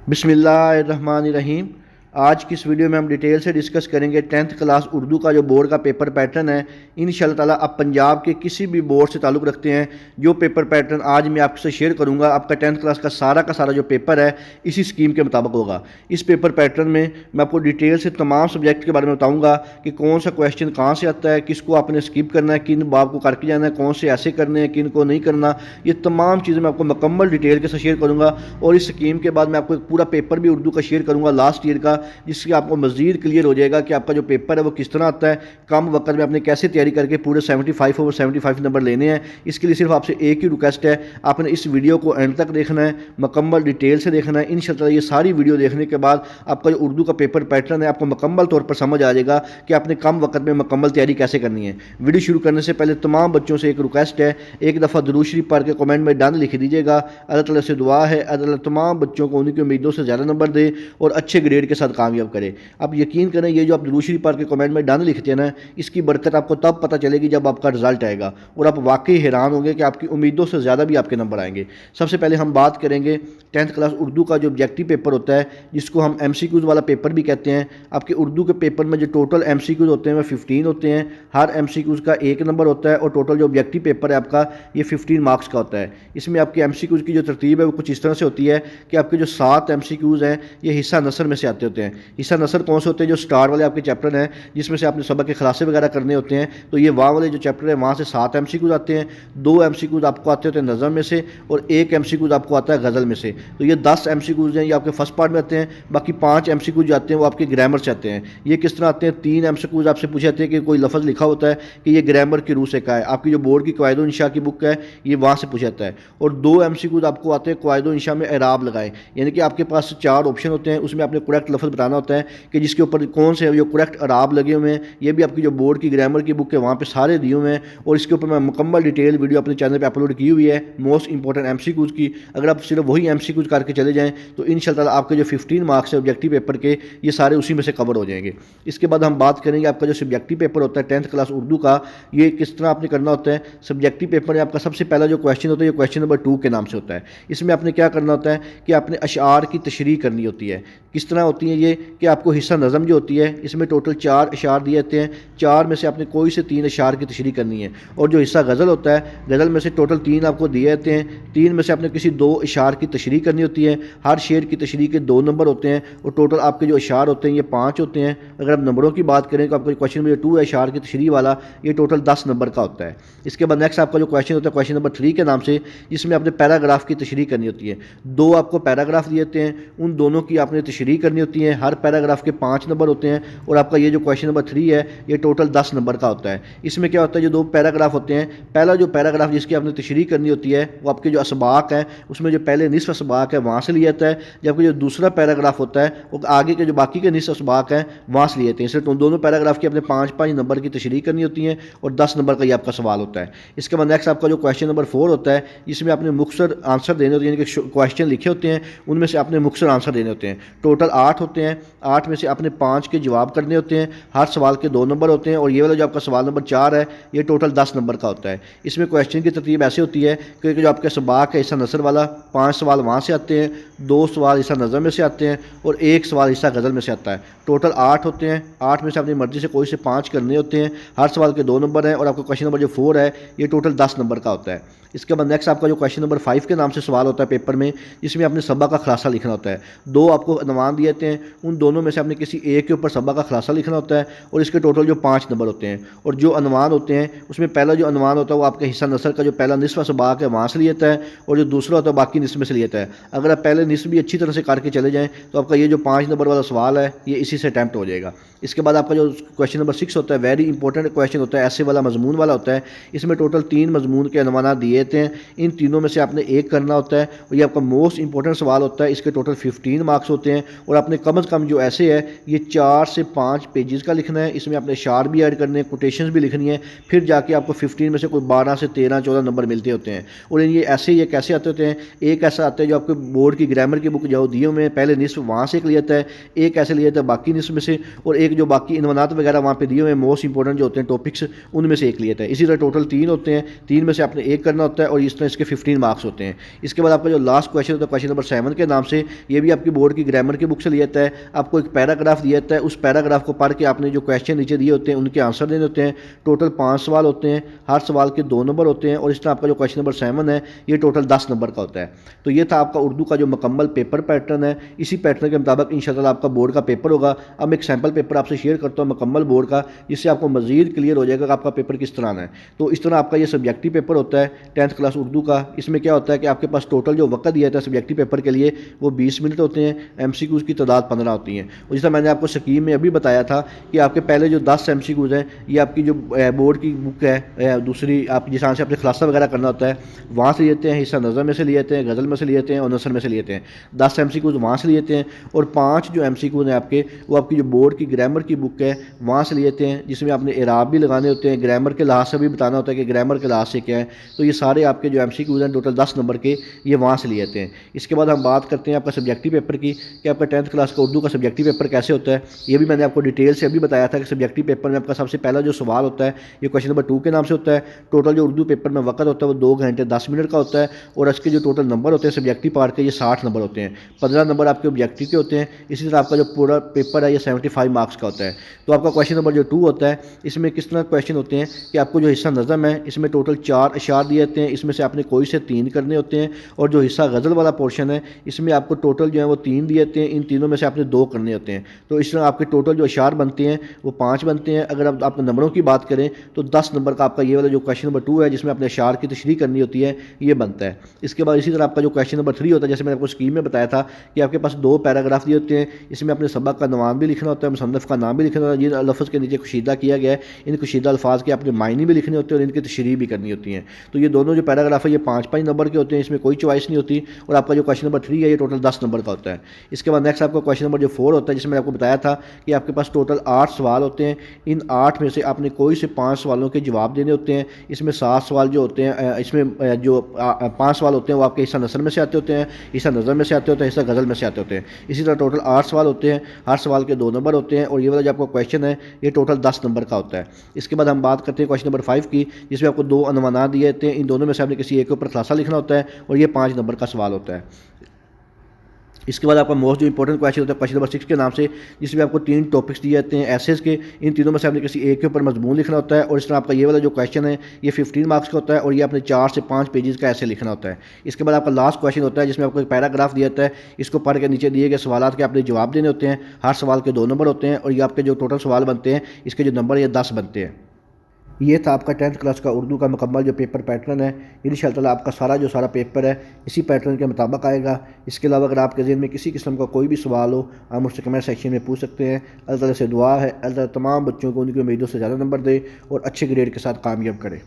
بسم اللہ الرحمن الرحیم۔ آج کی اس ویڈیو میں ہم ڈیٹیل سے ڈسکس کریں گے 10th کلاس اردو کا جو بورڈ کا پیپر پیٹرن ہے۔ انشاءاللہ تعالیٰ آپ پنجاب کے کسی بھی بورڈ سے تعلق رکھتے ہیں، جو پیپر پیٹرن آج میں آپ سے شیئر کروں گا، آپ کا 10th کلاس کا سارا جو پیپر ہے اسی اسکیم کے مطابق ہوگا۔ اس پیپر پیٹرن میں آپ کو ڈیٹیل سے تمام سبجیکٹ کے بارے میں بتاؤں گا کہ کون سا کویشچن کہاں سے آتا ہے، کس کو آپ نے اسکپ کرنا ہے، کن باب کو کر کے جانا ہے، کون سے ایسے کرنے ہیں، کن کو نہیں کرنا۔ یہ تمام چیزیں میں آپ کو مکمل ڈیٹیل کے ساتھ شیئر کروں گا، اور اس اسکیم کے بعد میں آپ کو ایک پورا پیپر بھی اردو کا شیئر کروں گا لاسٹ ایئر کا، جس سے آپ کو مزید کلیئر ہو جائے گا کہ آپ کا جو پیپر ہے وہ کس طرح آتا ہے، کم وقت میں آپ نے کیسے تیاری کر کے پورے 75/75 نمبر لینے ہیں۔ اس کے لیے صرف آپ سے ایک ہی ریکویسٹ ہے، آپ نے اس ویڈیو کو اینڈ تک دیکھنا ہے، مکمل ڈیٹیل سے دیکھنا ہے۔ انشاءاللہ یہ ساری ویڈیو دیکھنے کے بعد آپ کا جو اردو کا پیپر پیٹرن ہے آپ کو مکمل طور پر سمجھ آ جائے گا کہ آپ نے کم وقت میں مکمل تیاری کیسے کرنی ہے۔ ویڈیو شروع کرنے سے پہلے تمام بچوں سے ایک ریکویسٹ ہے، ایک دفعہ درود شریف پڑھ کے کمنٹ میں ڈن لکھ دیجیے گا۔ اللہ تعالیٰ سے دعا ہے اللہ تمام بچوں کو ان کی امیدوں سے زیادہ نمبر دے اور اچھے گریڈ کے ساتھ کامیاب کرے۔ اب یقین کریں، یہ جو آپ درود شریف پڑھ کے کمنٹ میں ڈن لکھتے ہیں نا، اس کی برکت آپ کو تب پتہ چلے گی جب آپ کا رزلٹ آئے گا، اور آپ واقعی حیران ہوں گے کہ آپ کی امیدوں سے زیادہ بھی آپ کے نمبر آئیں گے۔ سب سے پہلے ہم بات کریں گے 10th کلاس اردو کا جو آبجیکٹیو پیپر ہوتا ہے، جس کو ہم MCQs والا پیپر بھی کہتے ہیں۔ آپ کے اردو کے پیپر میں جو ٹوٹل MCQs ہوتے ہیں وہ 15 ہوتے ہیں، ہر MCQs کا 1 نمبر ہوتا ہے، اور ٹوٹل جو آبجیکٹیو پیپر ہے آپ کا یہ 15 مارکس کا ہوتا ہے۔ اس میں آپ کے MCQs کی جو ترتیب ہے وہ کچھ اس طرح سے ہوتی ہے کہ آپ کے جو 7 MCQs ہیں یہ حصہ نثر میں سے آتے ہوتے ہیں۔ حصہ نثر کون سے ہوتے ہیں؟ جو سٹار والے آپ کے چیپٹر ہیں جس میں سے آپ نے سبق کے خلاصے وغیرہ کرنے ہوتے ہیں، تو یہ واں والے جو چیپٹر ہیں وہاں سے 7 MCQs آتے ہیں، 2 MCQs آپ کو آتے ہوتے ہیں نظم میں سے، اور 1 MCQs آپ کو آتا ہے غزل میں سے۔ تو یہ 10 MCQs ہیں، یہ آپ کے فرسٹ پارٹ میں آتے ہیں۔ باقی 5 MCQs جو آتے ہیں وہ آپ کے گرامر سے آتے ہیں۔ یہ کس طرح آتے ہیں؟ 3 MCQs آپ سے پوچھے جاتے ہیں کہ کوئی لفظ لکھا ہوتا ہے کہ یہ گرامر کی روح سے کا ہے، آپ کی جو بورڈ کی قواعد و انشاء کی بک ہے یہ وہاں سے پوچھا جاتا ہے۔ اور 2 MCQs آپ کو آتے ہیں قواعد و انشاء میں اعراب لگائیں، یعنی کہ آپ کے پاس 4 آپشن ہوتے ہیں، اس میں آپ نے کریکٹ لفظ بتانا ہوتا ہے کہ جس کے اوپر کون سے جو کریکٹ اعراب لگے ہوئے ہیں۔ یہ بھی آپ کی جو بورڈ کی گرامر کی بک ہے وہاں پہ سارے دیے ہوئے ہیں، اور اس کے اوپر میں مکمل ڈیٹیل ویڈیو اپنے چینل پہ اپلوڈ کی ہوئی ہے موسٹ امپورٹنٹ MCQs کی۔ اگر آپ صرف وہی MCQs کر کے چلے جائیں تو انشاءاللہ تعالیٰ آپ کے جو 15 مارکس ہے آبجیکٹیو پیپر کے، یہ سارے اسی میں سے کور ہو جائیں گے۔ اس کے بعد ہم بات کریں گے آپ کا جو سبجیکٹیو پیپر ہوتا ہے 10th کلاس اردو کا، یہ کس طرح آپ نے کرنا ہوتا ہے۔ سبجیکٹیو پیپر میں آپ کا سب سے پہلا جو کویشچن ہوتا ہے یہ کویشچن نمبر 2 کے نام سے ہوتا ہے۔ اس میں آپ نے کیا کرنا ہوتا ہے کہ آپ نے اشعار کی تشریح کرنی ہوتی ہے۔ کس طرح ہوتی ہیں یہ کہ آپ کو حصہ نظم جو ہوتی ہے اس میں ٹوٹل 4 اشعار دیے جاتے ہیں، 4 میں سے آپ نے کوئی سے 3 اشعار کی تشریح کرنی ہے۔ اور جو حصہ غزل ہوتا ہے، غزل میں سے ٹوٹل 3 آپ کو دیے جاتے ہیں، 3 میں سے آپ نے کسی 2 اشعار کی تشریح کرنی ہوتی ہے۔ ہر شعر کی تشریح کے 2 نمبر ہوتے ہیں، اور ٹوٹل آپ کے جو اشعار ہوتے ہیں یہ 5 ہوتے ہیں۔ اگر آپ نمبروں کی بات کریں تو آپ کا کویشچن نمبر 2 ہے اشعار کی تشریح والا، یہ ٹوٹل 10 نمبر کا ہوتا ہے۔ اس کے بعد نیکسٹ آپ کا جو کویشچن ہوتا ہے کویشچن نمبر 3 کے نام سے، جس میں آپ نے پیراگراف کی تشریح کرنی ہوتی ہے۔ 2 آپ کو پیراگراف دیے جاتے ہیں، ان دونوں کی آپ نے تشریح کرنی ہوتی ہے۔ ہر پیراگراف کے 5 نمبر ہوتے ہیں، اور آپ کا یہ جو کویشچن نمبر 3 ہے یہ ٹوٹل 10 نمبر کا ہوتا ہے۔ اس میں کیا ہوتا ہے، جو 2 پیراگراف ہوتے ہیں، پہلا جو پیراگراف جس کی آپ نے تشریح کرنی ہوتی ہے وہ آپ کے جو اسباق ہیں اس میں جو پہلے نصف اسباق ہے وہاں سے لیا جاتا ہے، جبکہ جو دوسرا پیراگراف ہوتا ہے وہ آگے کے جو باقی کے نصف اسباق ہیں وہاں سے لیے جاتے ہیں۔ صرف ان دونوں پیراگراف کی اپنے 5 نمبر کی تشریح کرنی ہوتی ہے، اور 10 نمبر کا یہ آپ کا سوال ہوتا ہے۔ اس کے بعد نیکسٹ آپ کا جو کویشچن نمبر 4 ہوتا ہے، جس میں آپ نے مختصر آنسر دینے ہوتے ہیں، یعنی کہ کویشچن لکھے ہوتے ہیں ان میں سے آپ نے مختصر آنسر دینے ہوتے ہیں۔ ٹوٹل 8 ہوتے ہیں، 8 میں سے آپ نے 5 کے جواب کرنے ہوتے ہیں، ہر سوال کے 2 نمبر ہوتے ہیں، اور یہ والا جو آپ کا سوال نمبر 4 ہے یہ ٹوٹل 10 نمبر کا ہوتا ہے۔ اس میں کویشچن کی ترتیب ایسے ہوتی ہے کہ جو آپ کا سباق ہے حصہ نثر والا، 5 سوال وہاں سے آتے ہیں، 2 سوال حصہ نظم میں سے آتے ہیں، اور 1 سوال حصہ غزل میں سے آتا ہے۔ ٹوٹل 8 ہوتے ہیں، 8 میں سے اپنی مرضی سے کوئی سے 5 کرنے ہوتے ہیں، ہر سوال کے 2 نمبر ہیں، اور آپ کا کویشچن نمبر جو 4 ہے یہ ٹوٹل 10 نمبر کا ہوتا ہے۔ اس کے بعد نیکسٹ آپ کا جو کویشچن نمبر 5 کے نام سے سوال ہوتا ہے پیپر میں، جس میں آپ نے سبق کا خلاصہ لکھنا ہوتا ہے۔ 2 آپ کو عنوان دیے جاتے ہیں، ان دونوں میں سے آپ نے کسی ایک کے اوپر سبق کا خلاصہ لکھنا ہوتا ہے، اور اس کے ٹوٹل جو 5 نمبر ہوتے ہیں۔ اور جو عنوان ہوتے ہیں اس میں پہلا جو عنوان ہوتا ہے وہ آپ کے حصہ نثر کا جو پہلا نصف سباق ہے وہاں سے لیا جاتا ہے، اور جو دوسرا ہوتا ہے باقی نصف میں سے لیا جاتا ہے۔ اگر آپ پہلے نصف بھی اچھی طرح سے کر کے چلے جائیں تو آپ کا یہ جو 5 نمبر والا سوال ہے یہ اسی سے اٹیمپٹ ہو جائے گا۔ اس کے بعد آپ کا جو کویشچن نمبر 6 ہوتا ہے ویری امپورٹنٹ کویشچن ہوتا ہے، ایسے والا مضمون والا ہوتا ہے۔ اس میں ٹوٹل 3 مضمون کے عنوانات دیے جاتے ہیں، ان تینوں میں سے آپ نے ایک کرنا ہوتا ہے، اور یہ آپ کا موسٹ امپورٹنٹ سوال ہوتا ہے۔ اس کے ٹوٹل 15 مارکس ہوتے ہیں، اور آپ نے کم از کم جو ایسے ہے یہ 4 سے 5 پیجز کا لکھنا ہے۔ اس میں آپ نے اشعار بھی ایڈ کرنے ہیں، کوٹیشنز بھی لکھنی ہے، پھر جا کے آپ کو 15 میں سے کوئی 12 سے 13 14 نمبر ملتے ہوتے ہیں۔ اور یہ ایسے یہ کیسے آتے ہوتے ہیں، ایک ایسا آتا ہے جو آپ کے بورڈ کی گرامر کی بک جو دیے ہوئے ہیں پہلے نصف وہاں سے ایک لیا جاتا ہے، ایک ایسے لیا جاتا ہے باقی نصف میں سے، اور ایک جو باقی عنوانات وغیرہ وہاں پہ دیے ہوئے ہیں موسٹ امپورٹنٹ جو ہوتے ہیں ٹاپکس ان میں سے ایک لیا جاتا ہے۔ اسی طرح ٹوٹل 3 ہوتے ہیں، 3 میں سے آپ نے ایک کرنا ہوتا ہے اور اس طرح اس کے 15 مارکس ہوتے ہیں۔ اس کے بعد آپ کا جو لاسٹ کویشچن ہوتا ہے کویشچن نمبر 7 کے نام سے، یہ بھی آپ کی بورڈ کی گرامر کی بک سے لیا جاتا ہے۔ آپ کو ایک پیراگراف دیا جاتا ہے، اس پیراگراف کو پڑھ کے آپ نے جو کویشچن نیچے دیے ہوتے ہیں ان کے آنسر دینے ہوتے ہیں۔ ٹوٹل 5 سوال ہوتے ہیں، ہر سوال کے 2 نمبر ہوتے ہیں، اور اس طرح آپ کا جو کویشچن نمبر 7 ہے یہ ٹوٹل 10 نمبر کا ہوتا ہے۔ تو یہ تھا آپ کا اردو کا جو مکمل پیپر پیٹرن ہے۔ اسی پیٹرن کے مطابق انشاءاللہ آپ کا بورڈ کا پیپر ہوگا۔ اب میں ایک سیمپل پیپر آپ سے شیئر کرتا ہوں مکمل بورڈ کا، جس سے آپ کو مزید کلیئر ہو جائے گا کہ آپ کا پیپر کس طرح آنا ہے۔ تو اس طرح آپ کا یہ سبجیکٹیو پیپر ہوتا ہے 10th کلاس اردو کا۔ اس میں کیا ہوتا ہے کہ آپ کے پاس ٹوٹل جو وقت دیا جاتا ہے سبجیکٹیو پیپر کے لیے وہ 20 منٹ ہوتے ہیں، MCQs کی تعداد 15 ہوتی ہیں۔ اور جس طرح میں نے آپ کو اسکیم میں ابھی بتایا تھا کہ آپ کے پہلے جو 10 MCQs ہیں یہ آپ کی جو بورڈ کی بک ہے، دوسری آپ جس طرح سے اپنے خلاصہ وغیرہ کرنا ہوتا ہے وہاں سے لیتے ہیں، حصہ نظم میں سے لیتے ہیں، غزل میں سے لیتے ہیں اور نثر میں سے لیتے ہیں۔ 10 MCQs وہاں سے لیتے ہیں، اور 5 جو MCQs ہیں آپ کے وہ آپ کی جو بورڈ کی گرامر کی بک ہے وہاں سے لیتے ہیں، جس میں آپ نے اعراب بھی لگانے ہوتے ہیں، گرامر کے لحاظ سے بھی بتانا ہوتا ہے کہ گرامر کے لحاظ سے کیا ہے۔ تو یہ سارے آپ کے جو MCQs ہیں ٹوٹل 10 نمبر کے یہ وہاں سے لیے جاتے ہیں۔ اس کے بعد ہم بات کرتے ہیں آپ کا سبجیکٹیو پیپر کی کہ آپ کا 10th کلاس کا اردو کا سبجیکٹیو پیپر کیسے ہوتا ہے۔ یہ بھی میں نے آپ کو ڈیٹیل سے ابھی بتایا تھا کہ سبجیکٹیو پیپر میں آپ کا سب سے پہلا جو سوال ہوتا ہے یہ کویشچن نمبر 2 کے نام سے ہوتا ہے۔ ٹوٹل جو اردو پیپر میں وقت ہوتا ہے وہ 2 گھنٹے 10 منٹ کا ہوتا ہے، اور اس کے جو ٹوٹل نمبر ہوتے ہیں سبجیکٹیو پارٹ کے یہ 60 نمبر ہوتے ہیں۔ 15 نمبر آپ کے آبجیکٹیو کے ہوتے ہیں۔ اسی طرح آپ کا جو پورا پیپر ہے یہ 75 مارکس کا ہوتا ہے۔ تو آپ کا کویشچن نمبر جو 2 ہوتا ہے اس میں کس طرح کویشچن ہوتے ہیں کہ آپ کو جو حصہ نظم ہے اس میں ٹوٹل 4 اشعار دیے جاتے ہیں، اس میں سے آپ نے کوئی سے 3 کرنے ہوتے ہیں، اور جو حصہ غزل والا پورشن ہے اس میں آپ کو ٹوٹل جو ہے وہ 3 دیے جاتے ہیں، ان تینوں میں سے آپ نے 2 کرنے ہوتے ہیں۔ تو اس طرح آپ کے ٹوٹل جو اشعار بنتے ہیں وہ 5 بنتے ہیں۔ اگر آپ نمبروں کی بات کریں تو 10 نمبر کا آپ کا یہ والا جو کویشچن نمبر 2 ہے جس میں اپنے اشعار کی تشریح کرنی ہوتی ہے یہ بنتا ہے۔ اس کے بعد اسی طرح آپ کا جو کویشچن نمبر 3 ہوتا ہے جیسے میں نے آپ کو اسکیم میں بتایا تھا کہ آپ کے پاس 2 پیراگراف دیے ہوتے ہیں، اس میں اپنے سبق کا عنوان بھی لکھنا ہوتا ہے، مصنف کا نام بھی لکھنا ہوتا ہے، جن لفظ کے نیچے کشیدہ کیا گیا ہے ان کشیدہ الفاظ کے اپنے معنی بھی لکھنے ہوتے ہیں اور ان کی تشریح بھی کرنی ہوتی ہیں۔ تو یہ دونوں جو پیراگراف ہے یہ 5 نمبر کے ہوتے ہیں، اس میں کوئی چوائس نہیں ہوتی، اور آپ کا جو کویشچن نمبر 3 ہے یہ ٹوٹل 10 نمبر کا ہوتا ہے۔ اس کے بعد نیکسٹ آپ کا کویشچن نمبر جو 4 ہوتا ہے جس میں آپ کو بتایا تھا کہ آپ کے پاس ٹوٹل 8 سوال ہوتے ہیں، ان 8 میں سے آپ نے کوئی سے 5 سوالوں کے جواب دینے ہوتے ہیں۔ اس میں 7 سوال جو ہوتے ہیں اس میں جو 5 سوال ہوتے ہیں وہ آپ کے حصہ نثر میں سے آتے ہوتے ہیں، حصہ نظم میں سے آتے ہوتے ہیں، حصہ غزل میں سے آتے ہوتے ہیں۔ اسی طرح ٹوٹل 8 سوال ہوتے ہیں، ہر سوال کے 2 نمبر ہوتے ہیں، اور یہ والا جو آپ کا کویشچن ہے یہ ٹوٹل 10 نمبر کا ہوتا ہے۔ اس کے بعد ہم بات کرتے ہیں کویشچن نمبر 5 کی جس میں آپ کو 2 عنوانات دیے جاتے ہیں، ان دونوں میں سے آپ نے کسی ایک کے اوپر خلاصہ لکھنا ہوتا ہے، اور یہ 5 نمبر کا سوال ہوتا ہے۔ اس کے بعد آپ کا موسٹ جو امپورٹنٹ کویشچن ہوتا ہے کویشچن نمبر 6 کے نام سے جس میں آپ کو 3 ٹاپکس دیے جاتے ہیں ایسیز کے، ان تینوں میں سے آپ نے کسی ایک کے اوپر مضمون لکھنا ہوتا ہے، اور اس طرح آپ کا یہ والا جو کویشچن ہے یہ 15 مارکس کا ہوتا ہے، اور یہ آپ نے 4 سے 5 پیجز کا ایسے لکھنا ہوتا ہے۔ اس کے بعد آپ کا لاسٹ کویشچن ہوتا ہے جس میں آپ کو ایک پیراگراف دیا جاتا ہے، اس کو پڑھ کے نیچے دیے گئے سوالات کے آپ نے جواب دینے ہوتے ہیں، ہر سوال کے 2 نمبر ہوتے ہیں، اور یہ آپ کے جو ٹوٹل سوال بنتے ہیں اس کے جو نمبر یہ 10 بنتے ہیں۔ یہ تھا آپ کا 10th کلاس کا اردو کا مکمل جو پیپر پیٹرن ہے۔ انشاء اللہ آپ کا سارا پیپر ہے اسی پیٹرن کے مطابق آئے گا۔ اس کے علاوہ اگر آپ کے ذہن میں کسی قسم کا کوئی بھی سوال ہو آپ مجھ سے کمنٹ سیکشن میں پوچھ سکتے ہیں۔ اللہ تعالیٰ سے دعا ہے اللہ تعالیٰ تمام بچوں کو ان کی امیدوں سے زیادہ نمبر دے اور اچھے گریڈ کے ساتھ کامیاب کرے۔